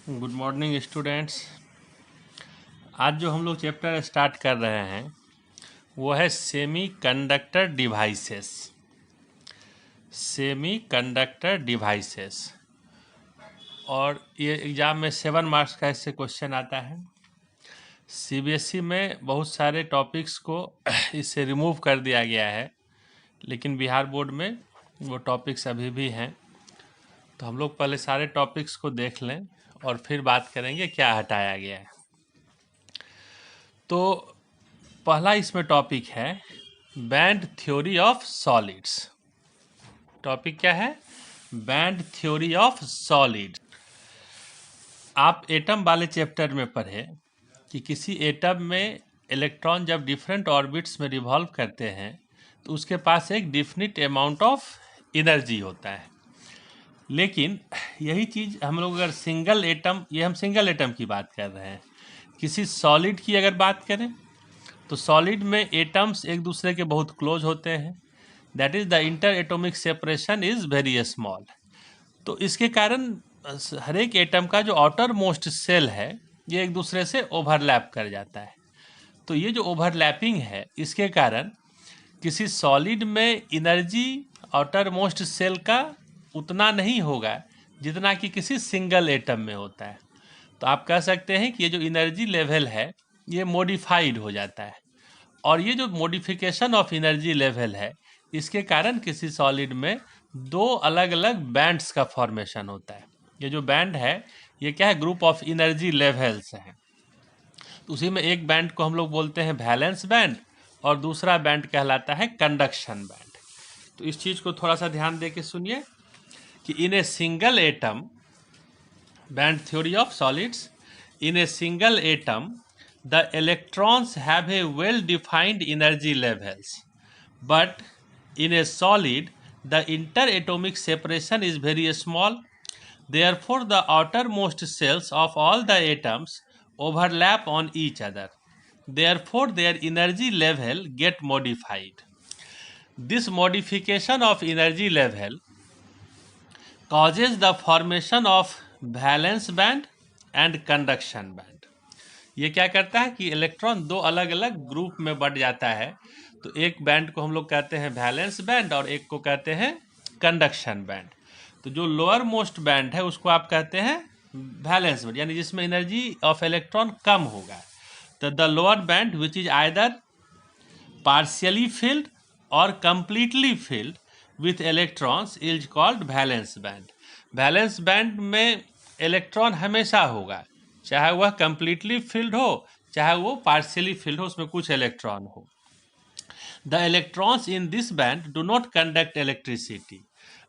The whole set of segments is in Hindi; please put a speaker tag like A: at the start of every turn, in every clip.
A: Good morning students. आज जो हम लोग चैप्टर स्टार्ट कर रहे हैं वो है semi conductor devices. Semi conductor devices, और ये एग्ज़ाम में 7 मार्क्स का इससे क्वेश्चन आता है। सीबीएसई में बहुत सारे टॉपिक्स को इससे रिमूव कर दिया गया है, लेकिन बिहार बोर्ड में वो टॉपिक्स अभी भी हैं। तो हम लोग पहले सारे टॉपिक्स को देख लें और फिर बात करेंगे क्या हटाया गया है। तो पहला इसमें टॉपिक है band theory of solids. Topic क्या है? Band theory of solids. आप एटम वाले चैप्टर में पढ़े कि किसी एटम में इलेक्ट्रॉन जब डिफरेंट ऑर्बिट्स में रिवॉल्व करते हैं तो उसके पास एक डिफिनिट अमाउंट ऑफ एनर्जी होता है। लेकिन यही चीज़ हम लोग अगर सिंगल एटम, ये हम सिंगल एटम की बात कर रहे हैं, किसी सॉलिड की अगर बात करें तो सॉलिड में एटम्स एक दूसरे के बहुत क्लोज होते हैं। That is the inter atomic separation is very small. तो इसके कारण हर एक एटम का जो आउटर मोस्ट सेल है ये एक दूसरे से ओवरलैप कर जाता है। तो ये जो ओवरलैपिंग है इसके कारण किसी सॉलिड में एनर्जी आउटर मोस्ट सेल का उतना नहीं होगा जितना कि किसी सिंगल एटम में होता है। तो आप कह सकते हैं कि ये जो एनर्जी लेवल है ये मॉडिफाइड हो जाता है, और ये जो मॉडिफिकेशन ऑफ एनर्जी लेवल है इसके कारण किसी सॉलिड में दो अलग अलग बैंड्स का फॉर्मेशन होता है। ये जो बैंड है ये क्या है? ग्रुप ऑफ एनर्जी लेवल्स हैं। तो उसी में एक बैंड को हम लोग बोलते हैं वैलेंस बैंड और दूसरा बैंड कहलाता है कंडक्शन बैंड। तो इस चीज़ को थोड़ा सा ध्यान दे के सुनिए कि in a single atom, band theory of solids, in a single atom the electrons have a well defined energy levels, but in a solid the interatomic separation is very small. Therefore the outermost cells of all the atoms overlap on each other. Therefore their energy level get modified. This modification of energy level causes the formation of valence band and conduction band. ये क्या करता है कि इलेक्ट्रॉन दो अलग अलग ग्रुप में बढ़ जाता है। तो एक बैंड को हम लोग कहते हैं वैलेंस बैंड और एक को कहते हैं कंडक्शन बैंड। तो जो लोअर मोस्ट बैंड है उसको आप कहते हैं वैलेंस बैंड, यानी जिसमें एनर्जी ऑफ इलेक्ट्रॉन कम होगा। तो the lower band which is either partially filled और completely filled with electrons is called valence band. Valence band में इलेक्ट्रॉन हमेशा होगा, चाहे वह कंप्लीटली फिल्ड हो चाहे वो पार्शियली फिल्ड हो, उसमें कुछ इलेक्ट्रॉन हो। The electrons in this band do not conduct electricity.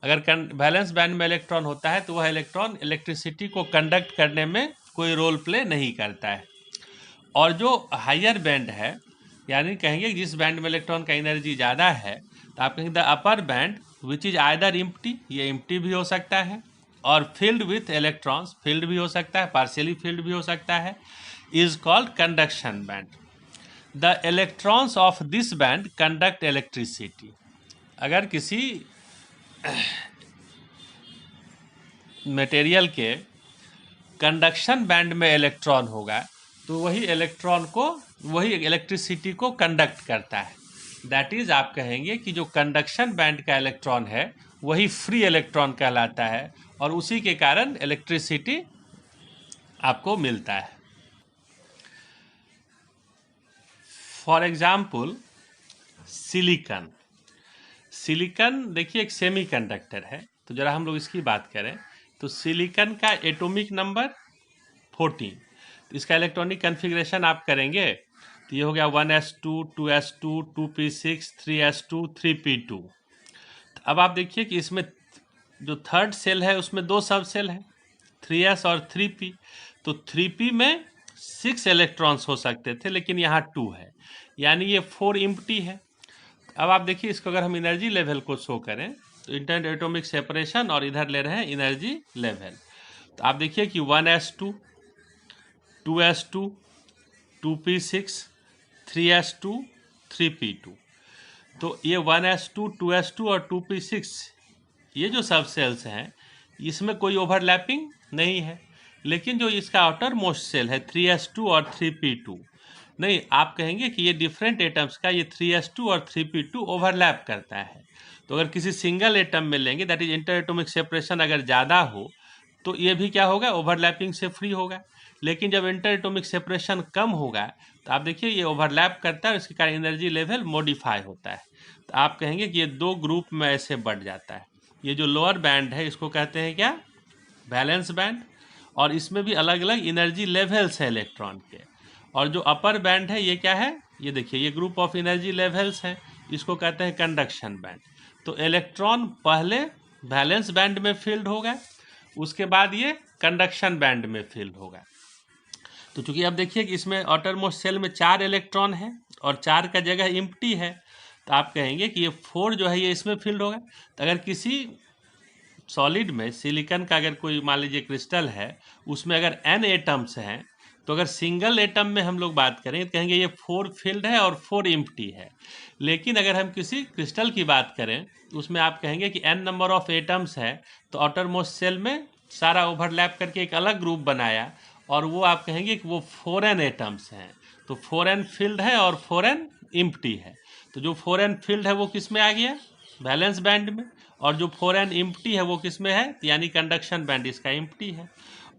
A: अगर वैलेंस बैंड में इलेक्ट्रॉन होता है तो वह इलेक्ट्रॉन इलेक्ट्रिसिटी को कंडक्ट करने में कोई रोल प्ले नहीं करता है। और जो हायर बैंड है, यानी कहेंगे जिस बैंड में इलेक्ट्रॉन का एनर्जी ज़्यादा है, तो आप कहेंगे the upper band which is either empty, ये इम्प्टी भी हो सकता है, और फिल्ड विथ इलेक्ट्रॉन्स, फिल्ड भी हो सकता है, पार्शियली फिल्ड भी हो सकता है, is called conduction band. The electrons of this band conduct electricity. अगर किसी मटेरियल के कंडक्शन बैंड में इलेक्ट्रॉन होगा तो वही इलेक्ट्रॉन को, वही इलेक्ट्रिसिटी को कंडक्ट करता है। दैट इज आप कहेंगे कि जो कंडक्शन बैंड का इलेक्ट्रॉन है वही फ्री इलेक्ट्रॉन कहलाता है, और उसी के कारण इलेक्ट्रिसिटी आपको मिलता है। For example silicon. सिलिकॉन देखिए एक सेमी कंडक्टर है। तो जरा हम लोग इसकी बात करें तो सिलिकॉन का एटॉमिक नंबर 14। तो इसका इलेक्ट्रॉनिक कन्फिग्रेशन आप करेंगे तो ये हो गया 1s2 2s2 2p6 3s2 3p2। अब आप देखिए कि इसमें जो थर्ड सेल है उसमें दो सब सेल हैं 3s और 3p। तो 3p में 6 इलेक्ट्रॉन्स हो सकते थे लेकिन यहाँ 2 है, यानी ये 4 इम्प्टी है। अब आप देखिए इसको अगर हम एनर्जी लेवल को शो करें तो इंटर एटॉमिक सेपरेशन और इधर ले रहे हैं एनर्जी लेवल। तो आप देखिए कि 1s2 2s2 2p6 3s2 3p2। तो ये 1s2 2s2 और 2p6 ये जो सब सेल्स हैं इसमें कोई ओवरलैपिंग नहीं है, लेकिन जो इसका आउटर मोस्ट सेल है 3s2 और 3p2, नहीं, आप कहेंगे कि ये डिफरेंट एटम्स का ये 3s2 और 3p2 ओवरलैप करता है। तो अगर किसी सिंगल एटम में लेंगे, that is inter atomic separation अगर ज़्यादा हो तो ये भी क्या होगा, ओवरलैपिंग से फ्री होगा। लेकिन जब इंटर एटॉमिक सेपरेशन कम होगा तो आप देखिए ये ओवरलैप करता है और इसके कारण एनर्जी लेवल मॉडिफाई होता है। तो आप कहेंगे कि ये दो ग्रुप में ऐसे बढ़ जाता है। ये जो लोअर बैंड है इसको कहते हैं क्या, वैलेंस बैंड, और इसमें भी अलग अलग एनर्जी लेवल्स है इलेक्ट्रॉन के। और जो अपर बैंड है ये क्या है, ये देखिए ये ग्रुप ऑफ एनर्जी लेवल्स हैं, इसको कहते हैं कंडक्शन बैंड। तो इलेक्ट्रॉन पहले वैलेंस बैंड में फील्ड होगा, उसके बाद ये कंडक्शन बैंड में फील्ड होगा। तो चूंकि अब देखिए कि इसमें आउटरमोस्ट सेल में 4 इलेक्ट्रॉन है और 4 का जगह एम्प्टी है, तो आप कहेंगे कि ये 4 जो है ये इसमें फील्ड होगा। तो अगर किसी सॉलिड में सिलिकॉन का अगर कोई मान लीजिए क्रिस्टल है, उसमें अगर n एटम्स हैं, तो अगर सिंगल एटम में हम लोग बात करें तो कहेंगे ये 4 फील्ड है और 4 एम्प्टी है। लेकिन अगर हम किसी क्रिस्टल की बात करें उसमें आप कहेंगे कि n नंबर ऑफ एटम्स है, तो आउटरमोस्ट सेल में सारा ओवरलैप करके एक अलग ग्रुप बनाया और वो आप कहेंगे कि वो 4n एटम्स हैं। तो 4n फील्ड है और 4n एम्प्टी है। तो जो 4n फील्ड है वो किस में आ गया, वैलेंस बैंड में, और जो 4n एम्प्टी है वो किस में है, यानी कंडक्शन बैंड इसका एम्प्टी है।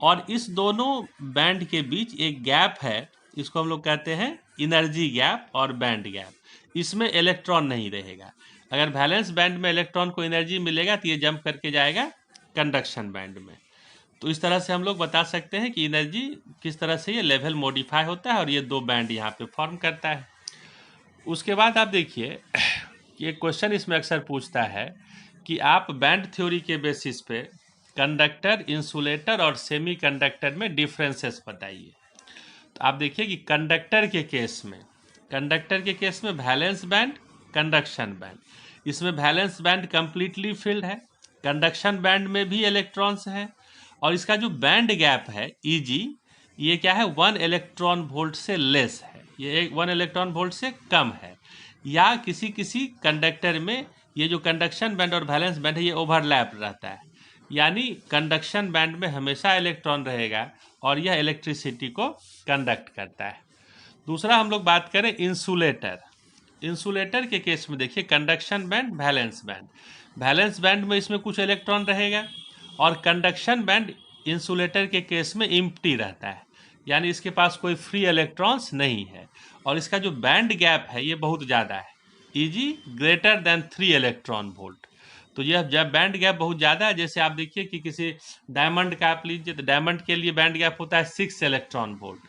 A: और इस दोनों बैंड के बीच एक गैप है, इसको हम लोग कहते हैं एनर्जी गैप और बैंड गैप। इसमें इलेक्ट्रॉन नहीं रहेगा। अगर वैलेंस बैंड में इलेक्ट्रॉन को एनर्जी मिलेगा तो ये जंप करके जाएगा कंडक्शन बैंड में। तो इस तरह से हम लोग बता सकते हैं कि एनर्जी किस तरह से ये लेवल मॉडिफाई होता है और ये दो बैंड यहाँ पे फॉर्म करता है। उसके बाद आप देखिए ये क्वेश्चन इसमें अक्सर पूछता है कि आप बैंड थ्योरी के बेसिस पे कंडक्टर, इंसुलेटर और सेमी कंडक्टर में डिफरेंसेस बताइए। तो आप देखिए कि कंडक्टर के केस में वैलेंस बैंड, कंडक्शन बैंड, इसमें वैलेंस बैंड कंप्लीटली फिल्ड है, कंडक्शन बैंड में भी इलेक्ट्रॉन्स हैं, और इसका जो बैंड गैप है Eg, ये क्या है, 1 इलेक्ट्रॉन वोल्ट से लेस है, ये 1 इलेक्ट्रॉन वोल्ट से कम है। या किसी किसी कंडक्टर में ये जो कंडक्शन बैंड और वैलेंस बैंड है ये ओवरलैप रहता है, यानी कंडक्शन बैंड में हमेशा इलेक्ट्रॉन रहेगा और यह इलेक्ट्रिसिटी को कंडक्ट करता है। दूसरा हम लोग बात करें इंसुलेटर के केस में देखिए कंडक्शन बैंड, वैलेंस बैंड में इसमें कुछ इलेक्ट्रॉन रहेगा और कंडक्शन बैंड इंसुलेटर के केस में एम्प्टी रहता है, यानी इसके पास कोई फ्री इलेक्ट्रॉन्स नहीं है। और इसका जो बैंड गैप है ये बहुत ज़्यादा है, Eg greater than 3 electron volt. तो यह जब बैंड गैप बहुत ज़्यादा है, जैसे आप देखिए कि किसी डायमंड का आप लीजिए तो डायमंड के लिए बैंड गैप होता है 6 इलेक्ट्रॉन वोल्ट।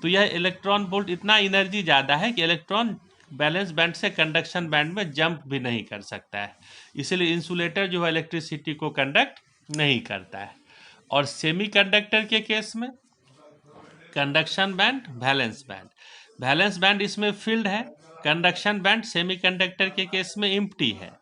A: तो यह इलेक्ट्रॉन वोल्ट इतना एनर्जी ज़्यादा है कि इलेक्ट्रॉन बैलेंस बैंड से कंडक्शन बैंड में जंप भी नहीं कर सकता है, इसलिए इंसुलेटर जो है इलेक्ट्रिसिटी को कंडक्ट नहीं करता है। और सेमी कंडक्टर के केस में कंडक्शन बैंड, वैलेंस बैंड इसमें फील्ड है, कंडक्शन बैंड सेमीकंडक्टर के केस में एम्प्टी है,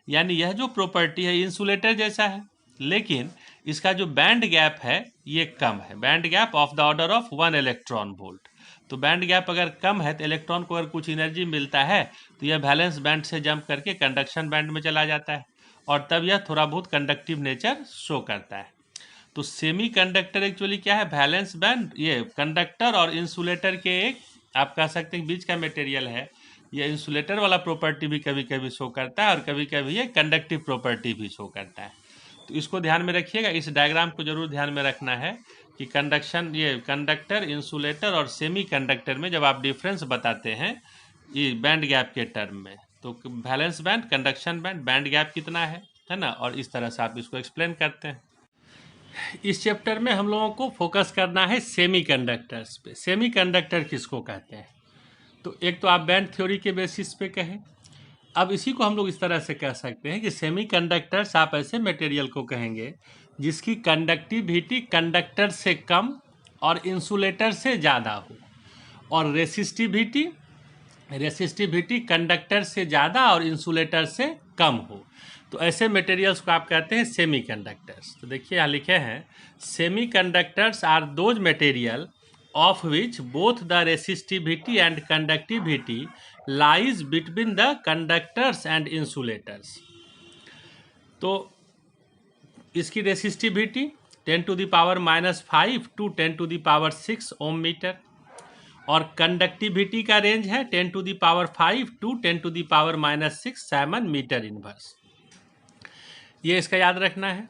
A: यानी यह जो प्रॉपर्टी है इंसुलेटर जैसा है, लेकिन इसका जो बैंड गैप है ये कम है, band gap of the order of 1 electron volt. तो बैंड गैप अगर कम है तो इलेक्ट्रॉन को अगर कुछ एनर्जी मिलता है तो यह वैलेंस बैंड से जंप करके कंडक्शन बैंड में चला जाता है और तब यह थोड़ा बहुत कंडक्टिव नेचर शो करता है। तो सेमी कंडक्टर एक्चुअली क्या है, वैलेंस बैंड, ये कंडक्टर और इंसुलेटर के एक आप कह सकते हैं बीच का मटेरियल है। ये इंसुलेटर वाला प्रॉपर्टी भी कभी कभी शो करता है और कभी कभी ये कंडक्टिव प्रॉपर्टी भी शो करता है। तो इसको ध्यान में रखिएगा, इस डायग्राम को जरूर ध्यान में रखना है कि कंडक्शन, ये कंडक्टर, इंसुलेटर और सेमी कंडक्टर में जब आप डिफरेंस बताते हैं ये बैंड गैप के टर्म में, तो valence band, conduction band, band gap कितना है ना, और इस तरह से आप इसको एक्सप्लेन करते हैं। इस चैप्टर में हम लोगों को फोकस करना है सेमीकंडक्टर्स पे। सेमीकंडक्टर किसको कहते हैं, तो एक तो आप बैंड थ्योरी के बेसिस पे कहें। अब इसी को हम लोग इस तरह से कह सकते हैं कि सेमीकंडक्टर्स आप ऐसे मटेरियल को कहेंगे जिसकी कंडक्टिविटी कंडक्टर से कम और इंसुलेटर से ज़्यादा हो, और रेसिस्टिविटी कंडक्टर से ज़्यादा और इंसुलेटर से कम हो। तो ऐसे मटेरियल्स को आप कहते हैं सेमीकंडक्टर्स। तो देखिए यहाँ लिखे हैं, semiconductors are those material of which both the resistivity and conductivity lies between the conductors and insulators. तो इसकी रेसिस्टिविटी 10⁻⁵ टू 10⁻6 ओम मीटर, और कंडक्टिविटी का रेंज है 10⁵ टू 10⁻6 साइमन मीटर इनवर्स। ये इसका याद रखना है।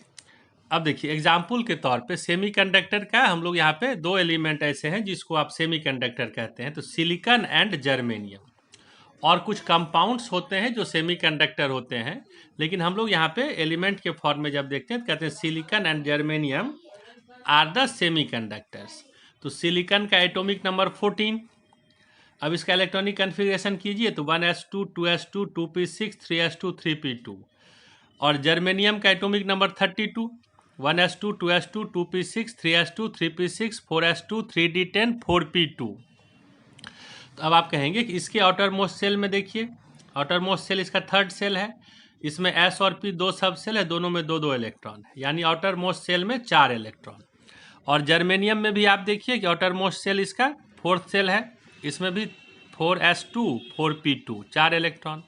A: अब देखिए एग्जाम्पल के तौर पे सेमीकंडक्टर का हम लोग यहाँ पे दो एलिमेंट ऐसे हैं जिसको आप सेमीकंडक्टर कहते हैं, तो सिलिकॉन एंड जर्मेनियम। और कुछ कंपाउंड्स होते हैं जो सेमीकंडक्टर होते हैं, लेकिन हम लोग यहाँ पे एलिमेंट के फॉर्म में जब देखते हैं तो कहते हैं silicon and germanium are the semiconductors. तो सिलिकॉन का एटॉमिक नंबर 14। अब इसका इलेक्ट्रॉनिक कन्फिग्रेशन कीजिए तो 1s2 2s2 2p6 3s2 3p2। और जर्मेनियम का atomic number 32 1s2 2s2 2p6 3s2 3p6 4s2 3d10 4p2। तो अब आप कहेंगे कि इसके आउटर मोस्ट सेल में देखिए, आउटर मोस्ट सेल इसका थर्ड सेल है, इसमें s और p दो सब सेल है, दोनों में दो दो इलेक्ट्रॉन है, यानी आउटर मोस्ट सेल में 4 इलेक्ट्रॉन। और जर्मेनियम में भी आप देखिए कि आउटर मोस्ट सेल इसका फोर्थ सेल है, इसमें भी 4s2 4p2 4 इलेक्ट्रॉन।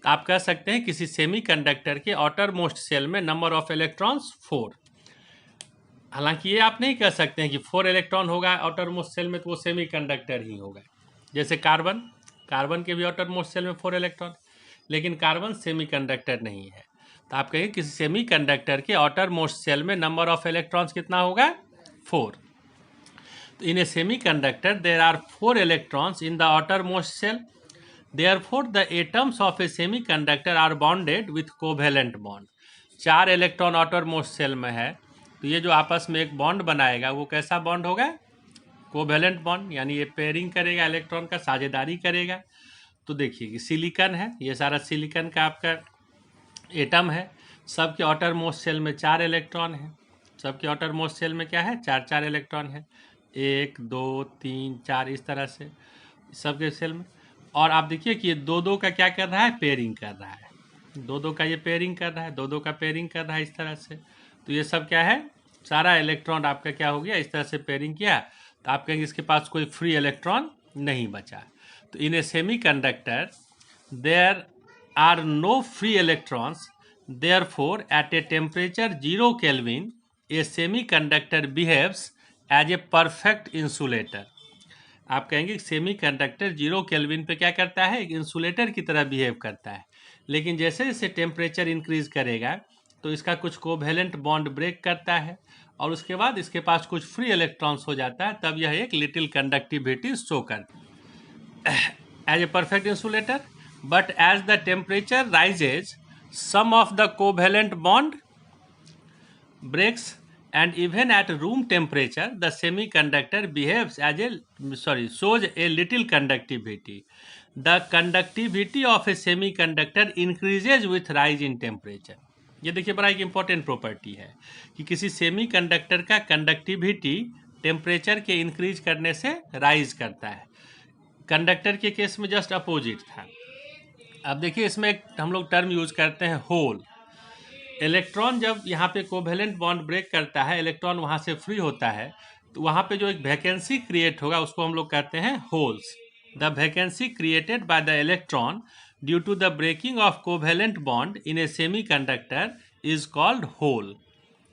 A: तो आप कह सकते हैं किसी सेमीकंडक्टर के आउटर मोस्ट सेल में नंबर ऑफ इलेक्ट्रॉन्स 4। हालांकि ये आप नहीं कह सकते हैं कि 4 इलेक्ट्रॉन होगा आउटर मोस्ट सेल में तो वो सेमीकंडक्टर ही होगा। जैसे कार्बन के भी आउटर मोस्ट सेल में 4 इलेक्ट्रॉन, लेकिन कार्बन सेमीकंडक्टर नहीं है। तो आप कहेंगे किसी सेमीकंडक्टर के आउटर मोस्ट सेल में नंबर ऑफ इलेक्ट्रॉन्स कितना होगा 4। तो in a semiconductor there are 4 electrons in the outermost shell, therefore the atoms of a semiconductor are bonded with covalent bond. 4 electron outermost shell में है, तो ये जो आपस में एक बॉन्ड बनाएगा वो कैसा बॉन्ड होगा, कोवेलेंट बॉन्ड, यानी ये पेयरिंग करेगा, इलेक्ट्रॉन का साझेदारी करेगा। तो देखिए कि सिलिकॉन है, ये सारा सिलिकॉन का आपका एटम है, सबके आउटर मोस्ट सेल में 4 इलेक्ट्रॉन है, सबके आउटर मोस्ट सेल में क्या है 4 इलेक्ट्रॉन है, 1 2 3 4 इस तरह से सबके सेल में। और आप देखिए कि ये दो का क्या कर रहा है, पेयरिंग कर रहा है, दो का ये पेयरिंग कर रहा है, दो का पेयरिंग कर रहा है इस तरह से। तो ये सब क्या है, सारा इलेक्ट्रॉन आपका क्या हो गया, इस तरह से पेयरिंग किया। तो आप कहेंगे इसके पास कोई फ्री इलेक्ट्रॉन नहीं बचा। तो in a semiconductor there are no free electrons, therefore at a temperature 0 kelvin a semiconductor behaves as a perfect insulator. आप कहेंगे सेमीकंडक्टर 0 केल्विन पे क्या करता है, एक इंसुलेटर की तरह बिहेव करता है, लेकिन जैसे जैसे टेम्परेचर इंक्रीज करेगा तो इसका कुछ कोवेलेंट बॉन्ड ब्रेक करता है और उसके बाद इसके पास कुछ फ्री इलेक्ट्रॉन्स हो जाता है, तब यह एक लिटिल कंडक्टिविटी शो करता है as a perfect insulator. But as the temperature rises some of the covalent bond breaks, and even at room temperature the semiconductor behaves as shows a little conductivity. The conductivity of a semiconductor increases with rise in temperature. ये देखिए बड़ा एक इम्पोर्टेंट प्रॉपर्टी है कि किसी सेमीकंडक्टर का कंडक्टिविटी टेम्परेचर के इंक्रीज करने से राइज करता है। कंडक्टर के केस में जस्ट अपोजिट था। अब देखिए इसमें एक हम लोग टर्म यूज करते हैं होल। इलेक्ट्रॉन जब यहाँ पे कोवेलेंट बॉन्ड ब्रेक करता है, इलेक्ट्रॉन वहाँ से फ्री होता है, तो वहाँ पे जो एक वैकेंसी क्रिएट होगा उसको हम लोग कहते हैं holes. The vacancy created by the electron due to the breaking of covalent bond in a semiconductor is called hole.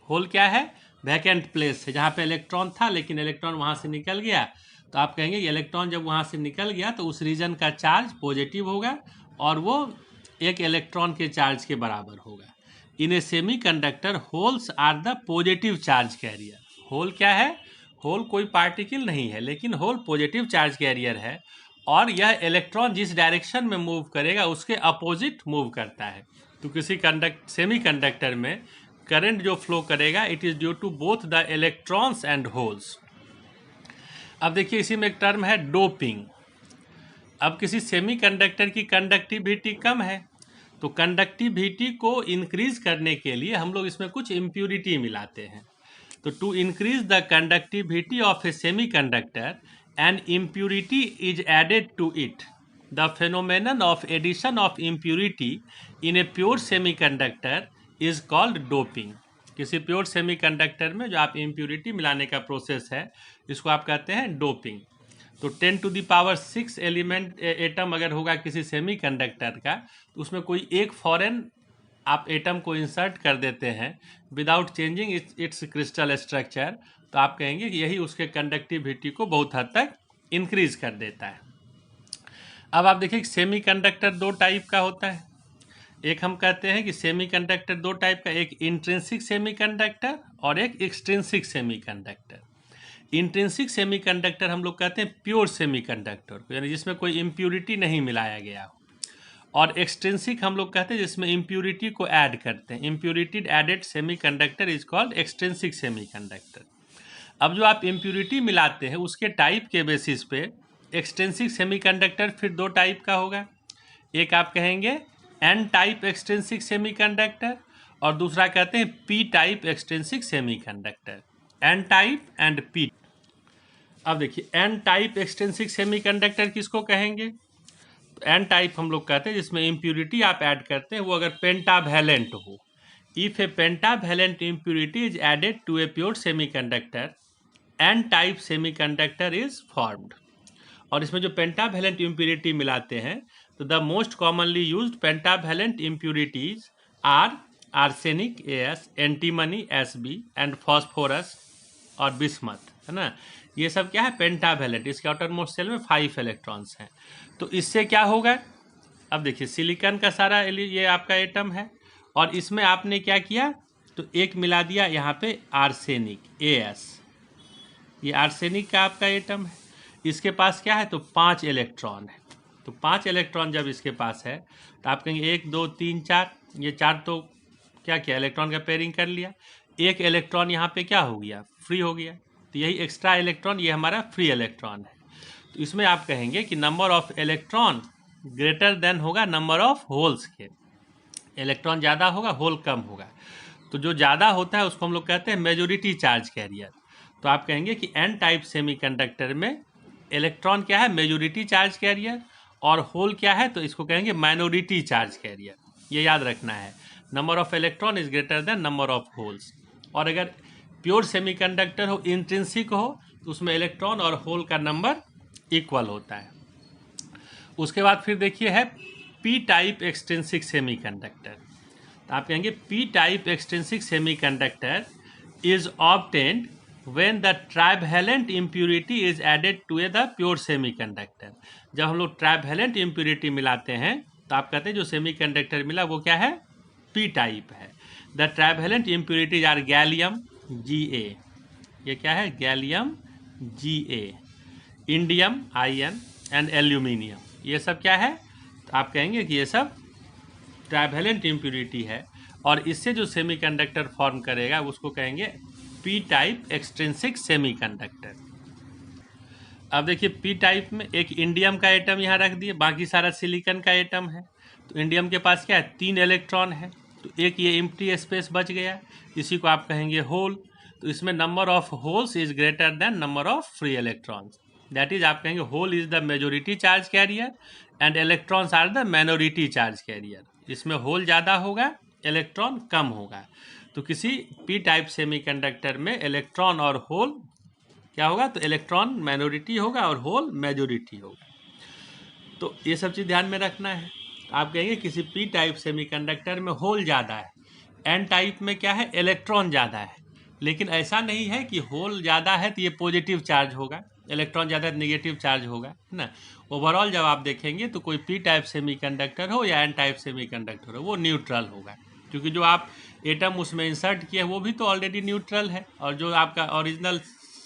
A: Hole क्या है, वैकेंट प्लेस है जहाँ पे इलेक्ट्रॉन था लेकिन इलेक्ट्रॉन वहाँ से निकल गया। तो आप कहेंगे इलेक्ट्रॉन जब वहाँ से निकल गया तो उस रीजन का चार्ज पॉजिटिव होगा और वो एक इलेक्ट्रॉन के चार्ज के बराबर होगा। In a semiconductor holes are the positive charge carrier. Hole क्या है, होल कोई पार्टिकल नहीं है, लेकिन होल पॉजिटिव चार्ज कैरियर है और यह इलेक्ट्रॉन जिस डायरेक्शन में मूव करेगा उसके अपोजिट मूव करता है। तो किसी सेमीकंडक्टर में करंट जो फ्लो करेगा it is due to both the electrons and holes. अब देखिए इसी में एक टर्म है डोपिंग। अब किसी सेमीकंडक्टर की कंडक्टिविटी कम है तो कंडक्टिविटी को इंक्रीज करने के लिए हम लोग इसमें कुछ इम्प्यूरिटी मिलाते हैं। तो to increase the conductivity of a semiconductor an impurity is added to it. The phenomenon of addition of impurity in a pure semiconductor is called doping. किसी प्योर सेमीकंडक्टर में जो आप इम्प्यूरिटी मिलाने का प्रोसेस है इसको आप कहते हैं डोपिंग। तो 10⁶ एलिमेंट एटम अगर होगा किसी सेमीकंडक्टर का तो उसमें कोई एक फॉरेन आप एटम को इंसर्ट कर देते हैं without changing it's crystal structure, तो आप कहेंगे कि यही उसके कंडक्टिविटी को बहुत हद तक इंक्रीज कर देता है। अब आप देखिए सेमीकंडक्टर दो टाइप का होता है। एक हम कहते हैं कि सेमीकंडक्टर दो टाइप का, एक इंट्रिंसिक सेमीकंडक्टर और एक एक्सट्रिंसिक सेमीकंडक्टर। इंट्रिंसिक सेमीकंडक्टर हम लोग कहते हैं प्योर सेमीकंडक्टर, यानी जिसमें कोई इम्प्योरिटी नहीं मिलाया गया हो। और एक्सट्रिंसिक हम लोग कहते हैं जिसमें इम्प्योरिटी को ऐड करते हैं। Impurity added semiconductor is called extrinsic semiconductor. अब जो आप इम्प्योरिटी मिलाते हैं उसके टाइप के बेसिस पे एक्सट्रिंसिक सेमीकंडक्टर फिर दो टाइप का होगा। एक आप कहेंगे एन टाइप एक्सट्रिंसिक सेमीकंडक्टर और दूसरा कहते हैं P type extrinsic semiconductor. N type and P. अब देखिए एन टाइप एक्सट्रिंसिक सेमीकंडक्टर किसको कहेंगे? तो एन टाइप हम लोग कहते हैं जिसमें इम्प्योरिटी आप ऐड करते हैं वो अगर पेंटावैलेंट हो। If a pentavalent impurity is added to a pure semiconductor, N type semiconductor is formed. और इसमें जो पेंटावैलेंट इम्प्योरिटी मिलाते हैं तो the most commonly used pentavalent impurities are arsenic AS, antimony SB and phosphorus और बिस्मथ, है ना। ये सब क्या है? पेंटावैलेंट। इसके आउटर मोस्ट शेल में 5 इलेक्ट्रॉन्स हैं। तो इससे क्या होगा? अब देखिए सिलिकॉन का सारा ये आपका एटम है और इसमें आपने क्या किया तो एक मिला दिया यहाँ पे आर्सेनिक AS। ये आर्सेनिक का आपका एटम है। इसके पास क्या है तो 5 इलेक्ट्रॉन है। तो 5 इलेक्ट्रॉन जब इसके पास है तो आप कहेंगे 1 2 3 4, ये 4 तो क्या किया इलेक्ट्रॉन का पेयरिंग कर लिया। एक इलेक्ट्रॉन यहाँ पे क्या हो गया? फ्री हो गया। तो यही एक्स्ट्रा इलेक्ट्रॉन ये हमारा फ्री इलेक्ट्रॉन है। तो इसमें आप कहेंगे कि number of electron greater than होगा नंबर ऑफ होल्स के। इलेक्ट्रॉन ज़्यादा होगा, होल कम होगा। तो जो ज़्यादा होता है उसको हम लोग कहते हैं मेजोरिटी चार्ज कैरियर। तो आप कहेंगे कि एन टाइप सेमीकंडक्टर में इलेक्ट्रॉन क्या है? Majority charge career. और होल क्या है? तो इसको कहेंगे माइनॉरिटी चार्ज कैरियर। ये याद रखना है, number of electron is greater than number of holes. और अगर प्योर सेमीकंडक्टर हो, इंट्रिंसिक हो, तो उसमें इलेक्ट्रॉन और होल का नंबर इक्वल होता है। उसके बाद फिर देखिए है पी टाइप एक्सट्रिंसिक सेमीकंडक्टर। तो आप कहेंगे P type extrinsic semiconductor is obtained when the trivalent impurity is added to the pure semiconductor। जब हम लोग ट्राइवैलेंट इम्प्योरिटी मिलाते हैं तो आप कहते हैं जो सेमीकंडक्टर मिला वो क्या है? पी टाइप है। The trivalent impurities are gallium Ga, ये क्या है? Gallium Ga, indium IN and aluminium, ये सब क्या है? तो आप कहेंगे कि ये सब ट्राइवैलेंट इम्प्योरिटी है और इससे जो सेमीकंडक्टर फॉर्म करेगा उसको कहेंगे पी टाइप एक्सट्रिंसिक सेमीकंडक्टर। अब देखिए पी टाइप में एक इंडियम का एटम यहाँ रख दिए, बाकी सारा सिलिकॉन का एटम है। तो इंडियम के पास क्या है? 3 इलेक्ट्रॉन है। तो एक ये एम्प्टी स्पेस बच गया, इसी को आप कहेंगे होल। तो इसमें number of holes is greater than number of free electrons. That is आप कहेंगे hole is the majority charge carrier and electrons are the minority charge carrier. इसमें होल ज़्यादा होगा, इलेक्ट्रॉन कम होगा। तो किसी पी टाइप सेमीकंडक्टर में इलेक्ट्रॉन और होल क्या होगा? तो इलेक्ट्रॉन माइनॉरिटी होगा और होल मेजोरिटी होगा। तो ये सब चीज़ ध्यान में रखना है। आप कहेंगे किसी पी टाइप सेमीकंडक्टर में होल ज़्यादा है, एन टाइप में क्या है? इलेक्ट्रॉन ज़्यादा है। लेकिन ऐसा नहीं है कि होल ज़्यादा है तो ये पॉजिटिव चार्ज होगा, इलेक्ट्रॉन ज़्यादा है तो नेगेटिव चार्ज होगा, है ना। ओवरऑल जब आप देखेंगे तो कोई पी टाइप सेमीकंडक्टर हो या एन टाइप सेमीकंडक्टर हो वो न्यूट्रल होगा, क्योंकि जो आप एटम उसमें इंसर्ट किए वो भी तो ऑलरेडी न्यूट्रल है और जो आपका ओरिजिनल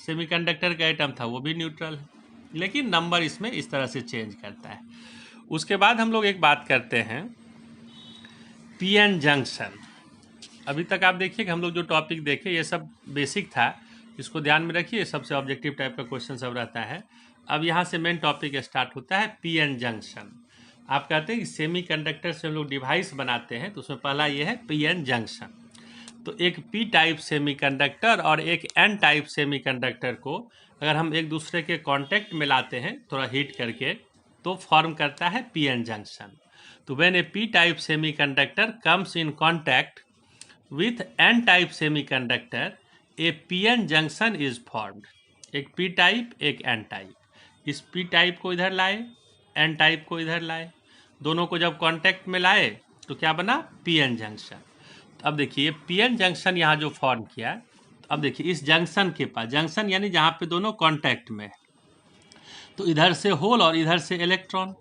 A: सेमीकंडक्टर का एटम था वो भी न्यूट्रल है। लेकिन नंबर इसमें इस तरह से चेंज करता है। उसके बाद हम लोग एक बात करते हैं पीएन जंक्शन। अभी तक आप देखिए कि हम लोग जो टॉपिक देखे ये सब बेसिक था, इसको ध्यान में रखिए, सबसे ऑब्जेक्टिव टाइप का क्वेश्चन सब रहता है। अब यहाँ से मेन टॉपिक स्टार्ट होता है पीएन जंक्शन। आप कहते हैं कि सेमीकंडक्टर से हम लोग डिवाइस बनाते हैं तो उसमें पहला ये है पीएन जंक्शन। तो एक पी टाइप सेमीकंडक्टर और एक एन टाइप सेमीकंडक्टर को अगर हम एक दूसरे के कांटेक्ट में लाते हैं थोड़ा हीट करके तो फॉर्म करता है पीएन जंक्शन। तो when A P type semiconductor comes in contact with an type semiconductor A PN junction is formed. एक पी टाइप एक एन टाइप। इस पी टाइप को इधर लाए, एन टाइप को इधर लाए, दोनों को जब कांटेक्ट में लाए तो क्या बना, पीएन जंक्शन। तो अब देखिए पीएन जंक्शन यहाँ जो फॉर्म किया, तो अब देखिए इस जंक्शन के पास, जंक्शन यानी जहाँ पे दोनों कांटेक्ट में है, तो इधर से होल और इधर से इलेक्ट्रॉन,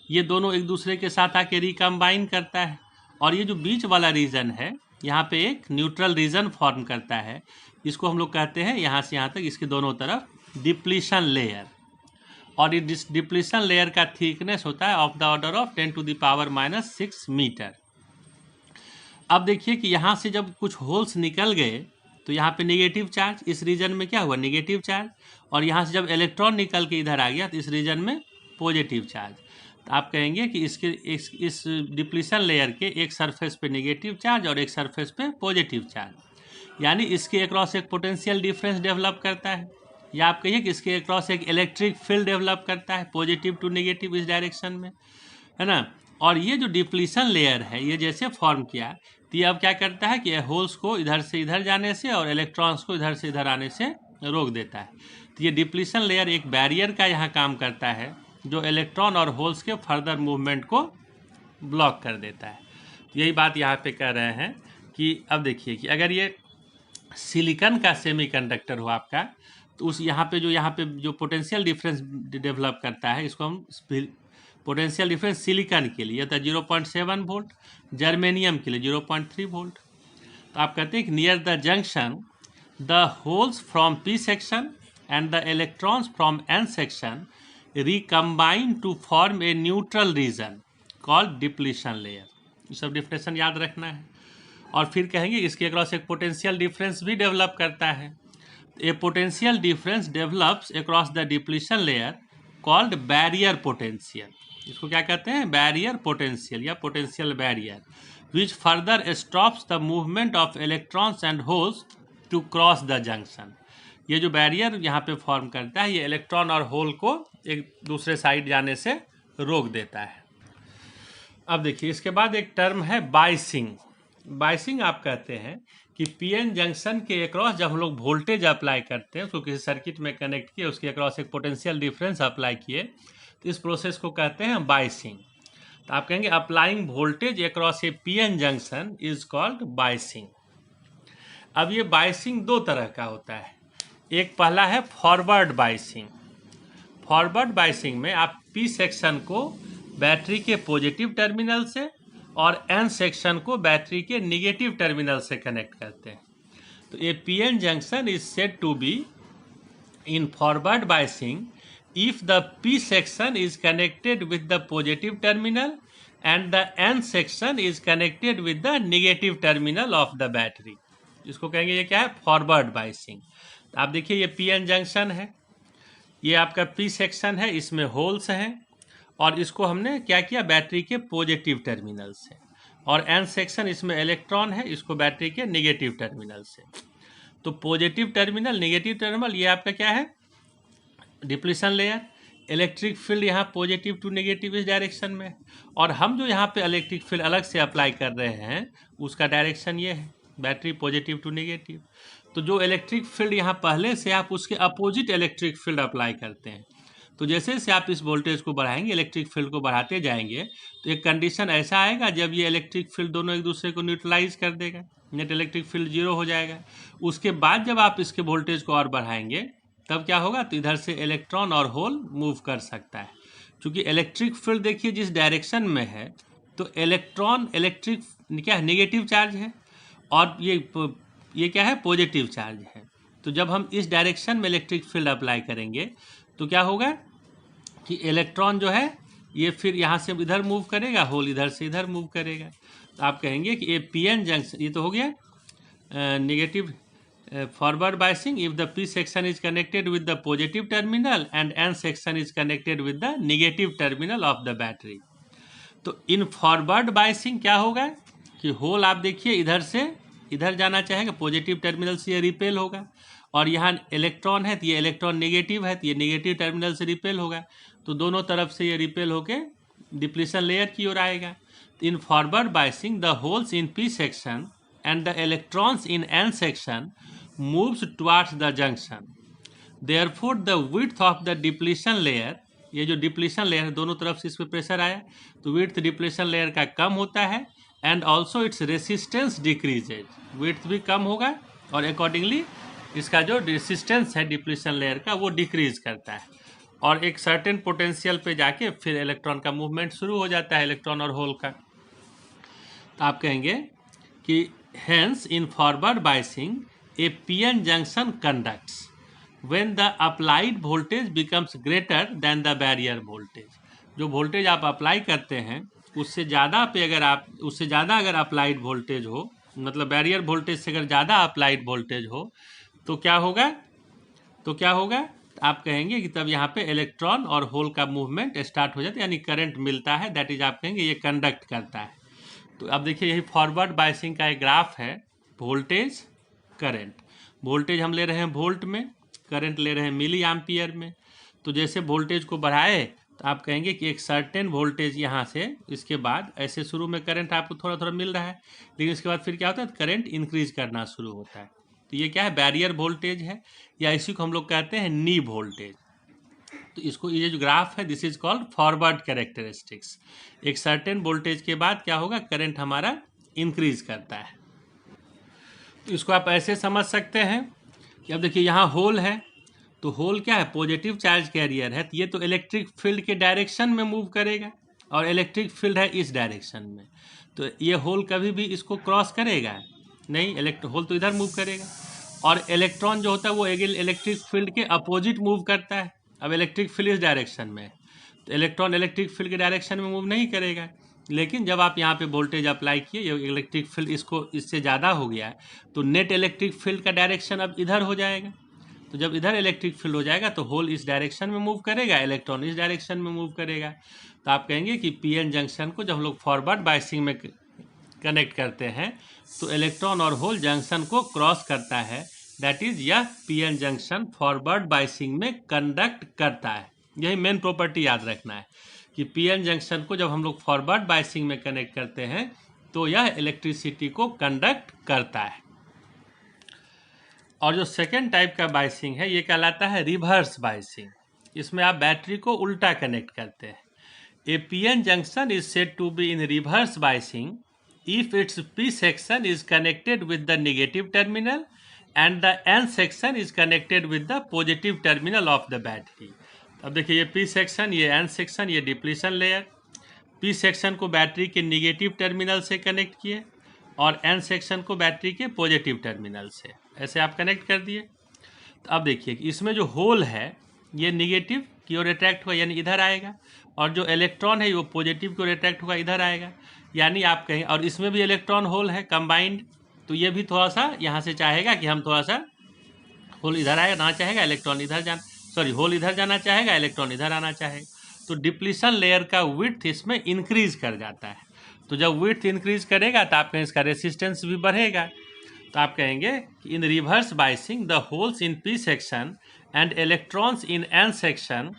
A: ये दोनों एक दूसरे के साथ आके रिकम्बाइन करता है, और ये जो बीच वाला रीजन है यहाँ पे एक न्यूट्रल रीजन फॉर्म करता है, इसको हम लोग कहते हैं यहाँ से यहाँ तक इसके दोनों तरफ डिप्लीशन लेयर, और ये डिप्लीशन लेयर का थिकनेस होता है of the order of 10⁻⁻6 metre. अब देखिए कि यहाँ से जब कुछ होल्स निकल गए तो यहाँ पे नेगेटिव चार्ज, इस रीजन में क्या हुआ, नेगेटिव चार्ज, और यहाँ से जब इलेक्ट्रॉन निकल के इधर आ गया तो इस रीजन में पॉजिटिव चार्ज। तो आप कहेंगे कि इस डिप्लीशन लेयर के एक सरफेस पे नेगेटिव चार्ज और एक सरफेस पे पॉजिटिव चार्ज, यानी इसके अक्रॉस एक पोटेंशियल डिफरेंस डेवलप करता है, या आप कहिए कि इसके अक्रॉस एक इलेक्ट्रिक फील्ड डेवलप करता है पॉजिटिव टू नेगेटिव इस डायरेक्शन में, है ना। और ये जो डिप्लीशन लेयर है ये जैसे फॉर्म किया, तो ये अब क्या करता है कि होल्स को इधर से इधर जाने से और इलेक्ट्रॉन्स को इधर से इधर आने से रोक देता है। तो ये डिप्लीशन लेयर एक बैरियर का यहाँ काम करता है, जो इलेक्ट्रॉन और होल्स के फर्दर मूवमेंट को ब्लॉक कर देता है। तो यही बात यहाँ पे कह रहे हैं कि अब देखिए कि अगर ये सिलिकॉन का सेमीकंडक्टर हो आपका, तो उस यहाँ पे जो पोटेंशियल डिफरेंस डेवलप करता है, इसको हम पोटेंशियल डिफरेंस सिलिकॉन के लिए था 0.7 वोल्ट, जर्मेनियम के लिए 0.3 वोल्ट। तो आप कहते हैं कि near the junction the holes from P section and the electrons from N section recombine to form a neutral region called depletion layer. ये सब डिफिनेशन याद रखना है। और फिर कहेंगे इसके अक्रॉस एक पोटेंशियल डिफरेंस भी डेवलप करता है। A potential difference develops across the depletion layer called barrier potential. इसको क्या कहते हैं, बैरियर पोटेंशियल या potential barrier, which further stops the movement of electrons and holes to cross the junction. ये जो बैरियर यहाँ पे फॉर्म करता है, ये इलेक्ट्रॉन और होल को एक दूसरे साइड जाने से रोक देता है। अब देखिए इसके बाद एक टर्म है बाइसिंग। बाइसिंग आप कहते हैं कि पीएन जंक्शन के अक्रॉस जब हम लोग वोल्टेज अप्लाई करते हैं, उसको किसी सर्किट में कनेक्ट किए, उसके अक्रॉस एक पोटेंशियल डिफरेंस अप्लाई किए, तो इस प्रोसेस को कहते हैं बाइसिंग। तो आप कहेंगे applying voltage across A PN junction is called biasing. अब ये बाइसिंग दो तरह का होता है। एक पहला है फॉरवर्ड बाइसिंग। फॉरवर्ड बाइसिंग में आप पी सेक्शन को बैटरी के पॉजिटिव टर्मिनल से और एन सेक्शन को बैटरी के नेगेटिव टर्मिनल से कनेक्ट करते हैं। तो a PN junction is said to be in forward biasing if the P section is connected with the positive terminal and the N section is connected with the negative terminal of the battery। इसको कहेंगे ये क्या है, फॉरवर्ड बाइसिंग। तो आप देखिए ये पीएन जंक्शन है, ये आपका पी सेक्शन है, इसमें होल्स हैं, और इसको हमने क्या किया, बैटरी के पॉजिटिव टर्मिनल से, और एन सेक्शन इसमें इलेक्ट्रॉन है, इसको बैटरी के नेगेटिव टर्मिनल से। तो पॉजिटिव टर्मिनल, नेगेटिव टर्मिनल, ये आपका क्या है, डिप्लीशन लेयर। इलेक्ट्रिक फील्ड यहाँ पॉजिटिव टू नेगेटिव इस डायरेक्शन में, और हम जो यहाँ पे इलेक्ट्रिक फील्ड अलग से अप्लाई कर रहे हैं उसका डायरेक्शन ये है, बैटरी पॉजिटिव टू नेगेटिव। तो जो इलेक्ट्रिक फील्ड यहाँ पहले से आप उसके अपोजिट इलेक्ट्रिक फील्ड अप्लाई करते हैं, तो जैसे जैसे आप इस वोल्टेज को बढ़ाएंगे, इलेक्ट्रिक फील्ड को बढ़ाते जाएंगे, तो एक कंडीशन ऐसा आएगा जब ये इलेक्ट्रिक फील्ड दोनों एक दूसरे को न्यूट्रलाइज कर देगा, नेट इलेक्ट्रिक फील्ड 0 हो जाएगा। उसके बाद जब आप इसके वोल्टेज को और बढ़ाएंगे तब क्या होगा, तो इधर से इलेक्ट्रॉन और होल मूव कर सकता है। क्योंकि इलेक्ट्रिक फील्ड देखिए जिस डायरेक्शन में है, तो इलेक्ट्रिक क्या है, नेगेटिव चार्ज है, और ये क्या है, पॉजिटिव चार्ज है। तो जब हम इस डायरेक्शन में इलेक्ट्रिक फील्ड अप्लाई करेंगे तो क्या होगा कि इलेक्ट्रॉन जो है ये फिर यहाँ से इधर मूव करेगा, होल इधर से इधर मूव करेगा। तो आप कहेंगे कि ये पीएन जंक्शन, ये तो हो गया negative forward biasing if the P section is connected with the positive terminal and N section is connected with the negative terminal of the battery। तो इन फॉरवर्ड बाइसिंग क्या होगा कि होल आप देखिए इधर से इधर जाना चाहेगा, पॉजिटिव टर्मिनल से ये रिपेल होगा, और यहाँ इलेक्ट्रॉन है तो ये इलेक्ट्रॉन नेगेटिव है, तो ये नेगेटिव टर्मिनल से रिपेल होगा, तो दोनों तरफ से ये रिपेल होके डिप्लीशन लेयर की ओर आएगा। इन forward biasing the holes in P section and the electrons in an section moves towards the junction, therefore the width of the depletion layer, ये जो डिप्लीशन लेयर है दोनों तरफ से इस पर प्रेशर आया, तो विड्थ डिप्लीशन लेयर का कम होता है, and also it's resistance decreases, width भी कम होगा और अकॉर्डिंगली इसका जो रेसिस्टेंस है डिप्लीशन लेयर का वो डिक्रीज करता है, और एक सर्टेन पोटेंशियल पे जाके फिर इलेक्ट्रॉन का मूवमेंट शुरू हो जाता है, इलेक्ट्रॉन और होल का। तो आप कहेंगे कि hence in forward biasing A PN junction conducts when the applied voltage becomes greater than the barrier voltage. जो वोल्टेज आप अप्लाई करते हैं उससे ज़्यादा पे उससे ज़्यादा अगर अप्लाइड वोल्टेज हो, मतलब बैरियर वोल्टेज से अगर ज़्यादा अप्लाइड वोल्टेज हो तो क्या होगा, आप कहेंगे कि तब यहाँ पे इलेक्ट्रॉन और होल का मूवमेंट स्टार्ट हो जाता है, यानी करंट मिलता है, दैट इज आप कहेंगे ये कंडक्ट करता है। तो अब देखिए यही फॉरवर्ड बायसिंग का एक ग्राफ है, वोल्टेज करंट। वोल्टेज हम ले रहे हैं वोल्ट में, करंट ले रहे हैं मिली एम्पियर में। तो जैसे वोल्टेज को बढ़ाए तो आप कहेंगे कि एक सर्टेन वोल्टेज यहाँ से, इसके बाद ऐसे शुरू में करंट आपको थोड़ा थोड़ा मिल रहा है, लेकिन इसके बाद फिर क्या होता है, करंट इंक्रीज करना शुरू होता है। तो ये क्या है, बैरियर वोल्टेज है, या इसी को हम लोग कहते हैं नी वोल्टेज। तो इसको ये जो ग्राफ है this is called forward characteristics. एक सर्टेन वोल्टेज के बाद क्या होगा, करंट हमारा इंक्रीज करता है। तो इसको आप ऐसे समझ सकते हैं कि अब देखिए यहाँ होल है, तो होल क्या है, पॉजिटिव चार्ज कैरियर है, तो ये तो इलेक्ट्रिक फील्ड के डायरेक्शन में मूव करेगा, और इलेक्ट्रिक फील्ड है इस डायरेक्शन में, तो ये होल कभी भी इसको क्रॉस करेगा नहीं, होल तो इधर मूव करेगा। और इलेक्ट्रॉन जो होता है वो इलेक्ट्रिक फील्ड के अपोजिट मूव करता है। अब इलेक्ट्रिक फील्ड इस डायरेक्शन में है, तो इलेक्ट्रॉन इलेक्ट्रिक फील्ड के डायरेक्शन में मूव नहीं करेगा, लेकिन जब आप यहाँ पे वोल्टेज अप्लाई किए, ये इलेक्ट्रिक फील्ड इससे ज़्यादा हो गया है, तो नेट इलेक्ट्रिक फील्ड का डायरेक्शन अब इधर हो जाएगा। तो जब इधर इलेक्ट्रिक फील्ड हो जाएगा तो होल इस डायरेक्शन में मूव करेगा, इलेक्ट्रॉन इस डायरेक्शन में मूव करेगा। तो आप कहेंगे कि पीएन जंक्शन को जब हम लोग फॉरवर्ड बायसिंग में कनेक्ट करते हैं तो इलेक्ट्रॉन और होल जंक्शन को क्रॉस करता है, दैट इज यह पीएन जंक्शन फॉरवर्ड बायसिंग में कंडक्ट करता है। यही मेन प्रॉपर्टी याद रखना है कि पीएन जंक्शन को जब हम लोग फॉरवर्ड बायसिंग में कनेक्ट करते हैं तो यह इलेक्ट्रिसिटी को कंडक्ट करता है। और जो सेकेंड टाइप का बायसिंग है ये कहलाता है रिवर्स बायसिंग। इसमें आप बैटरी को उल्टा कनेक्ट करते हैं। A PN junction is said to be in reverse biasing if its P section is connected with the negative terminal and the N section is connected with the positive terminal of the battery। अब देखिए ये P सेक्शन, ये N सेक्शन, ये डिप्लीशन लेयर। P सेक्शन को बैटरी के निगेटिव टर्मिनल से कनेक्ट किए और N सेक्शन को बैटरी के पॉजिटिव टर्मिनल से, ऐसे आप कनेक्ट कर दिए। तो अब देखिए कि इसमें जो होल है ये निगेटिव की ओर अट्रैक्ट होगा, यानी इधर आएगा, और जो इलेक्ट्रॉन है वो पॉजिटिव की ओर अट्रैक्ट होगा, इधर आएगा। यानी आप कहें, और इसमें भी इलेक्ट्रॉन होल है कंबाइंड, तो ये भी थोड़ा सा यहाँ से चाहेगा कि हम थोड़ा सा होल इधर आना चाहेगा, इलेक्ट्रॉन इधर होल इधर जाना चाहेगा, इलेक्ट्रॉन इधर आना चाहेगा। तो डिप्लीशन लेयर का विड्थ इसमें इंक्रीज कर जाता है। तो जब विड्थ इंक्रीज करेगा तो आप कहें इसका रेसिस्टेंस भी बढ़ेगा। तो आप कहेंगे कि in reverse biasing the holes in P section and electrons in N section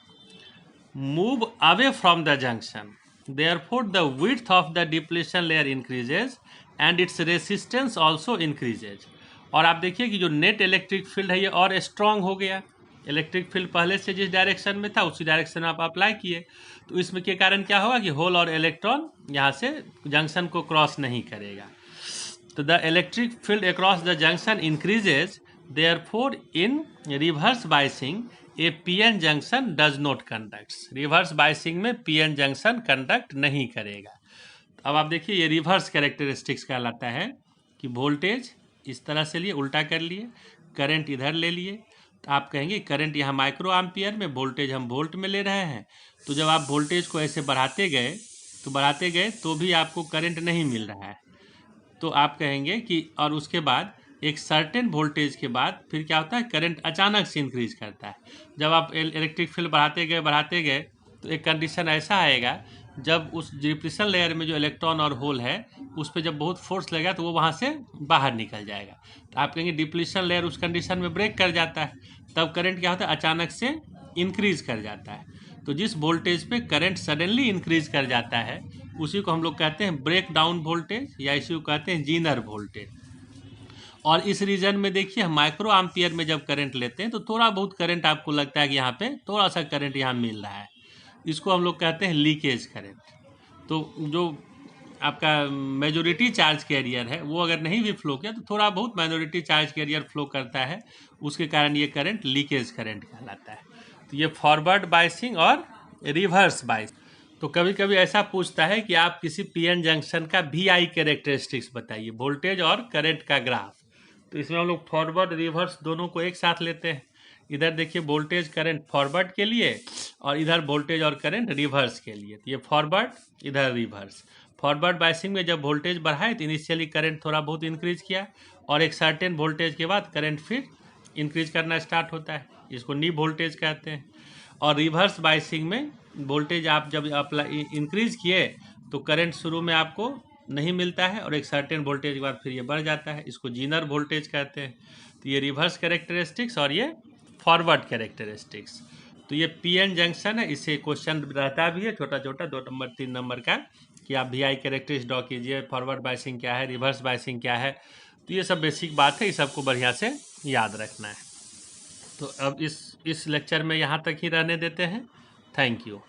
A: move away from the junction, therefore the width of the depletion layer increases and its resistance also increases। और आप देखिए कि जो नेट इलेक्ट्रिक फील्ड है ये और स्ट्रांग हो गया। इलेक्ट्रिक फील्ड पहले से जिस डायरेक्शन में था उसी डायरेक्शन में आप अप्लाई किए, तो इसमें के कारण क्या होगा कि होल और इलेक्ट्रॉन यहाँ से जंक्शन को क्रॉस नहीं करेगा। तो the electric field across the junction increases, therefore in reverse biasing A PN junction does not conduct. Reverse biasing में पीएन जंक्शन कंडक्ट नहीं करेगा। अब आप देखिए ये रिवर्स कैरेक्टरिस्टिक्स कहलाता है कि वोल्टेज इस तरह से लिए, उल्टा कर लिए, करंट इधर ले लिए, तो आप कहेंगे करंट यहाँ माइक्रो एम्पियर में, वोल्टेज हम वोल्ट में ले रहे हैं। तो जब आप वोल्टेज को ऐसे बढ़ाते गए तो भी आपको करंट नहीं मिल रहा है, तो आप कहेंगे कि, और उसके बाद एक सर्टेन वोल्टेज के बाद फिर क्या होता है, करंट अचानक से इंक्रीज करता है। जब आप इलेक्ट्रिक फील्ड बढ़ाते गए तो एक कंडीशन ऐसा आएगा जब उस डिप्लीशन लेयर में जो इलेक्ट्रॉन और होल है उस पर जब बहुत फोर्स लगेगा तो वो वहाँ से बाहर निकल जाएगा। तो आप कहेंगे डिप्लीशन लेयर उस कंडीशन में ब्रेक कर जाता है, तब करंट क्या होता है, अचानक से इंक्रीज कर जाता है। तो जिस वोल्टेज पे करंट सडनली इंक्रीज कर जाता है उसी को हम लोग कहते हैं ब्रेक डाउन वोल्टेज, या इसी को कहते हैं जीनर वोल्टेज। और इस रीजन में देखिए हम माइक्रो एम्पियर में जब करंट लेते हैं तो थोड़ा बहुत करंट आपको लगता है कि यहाँ पे थोड़ा सा करंट यहाँ मिल रहा है, इसको हम लोग कहते हैं लीकेज करंट। तो जो आपका मेजोरिटी चार्ज कैरियर है वो अगर नहीं भी फ्लो किया तो थोड़ा बहुत माइनॉरिटी चार्ज कैरियर फ्लो करता है, उसके कारण ये करंट लीकेज करंट कहलाता है। तो ये फॉरवर्ड बायसिंग और रिवर्स बायस। तो कभी कभी ऐसा पूछता है कि आप किसी पीएन जंक्शन का VI कैरेक्टरिस्टिक्स बताइए, वोल्टेज और करंट का ग्राफ। तो इसमें हम लोग फॉरवर्ड रिवर्स दोनों को एक साथ लेते हैं। इधर देखिए वोल्टेज करंट फॉरवर्ड के लिए और इधर वोल्टेज और करंट रिवर्स के लिए। तो ये फॉरवर्ड, इधर रिवर्स। फॉरवर्ड बायसिंग में जब वोल्टेज बढ़ाए तो इनिशियली करंट थोड़ा बहुत इंक्रीज किया और एक सर्टेन वोल्टेज के बाद करंट फिर इंक्रीज करना स्टार्ट होता है, इसको नी वोल्टेज कहते हैं। और रिवर्स बायसिंग में वोल्टेज आप जब इंक्रीज किए तो करंट शुरू में आपको नहीं मिलता है और एक सर्टेन वोल्टेज के बाद फिर ये बढ़ जाता है, इसको जीनर वोल्टेज कहते हैं। तो ये रिवर्स कैरेक्टरिस्टिक्स और ये फॉरवर्ड कैरेक्टरिस्टिक्स। तो ये पीएन जंक्शन है, इससे क्वेश्चन रहता भी है छोटा छोटा 2 नंबर 3 नंबर का कि आप VI कैरेक्टरिस्टिक्स ड्रॉ कीजिए, फॉरवर्ड बायसिंग क्या है, रिवर्स बायसिंग क्या है। तो ये सब बेसिक बात है, इस सबको बढ़िया से याद रखना है। तो अब इस लेक्चर में यहाँ तक ही रहने देते हैं। Thank you.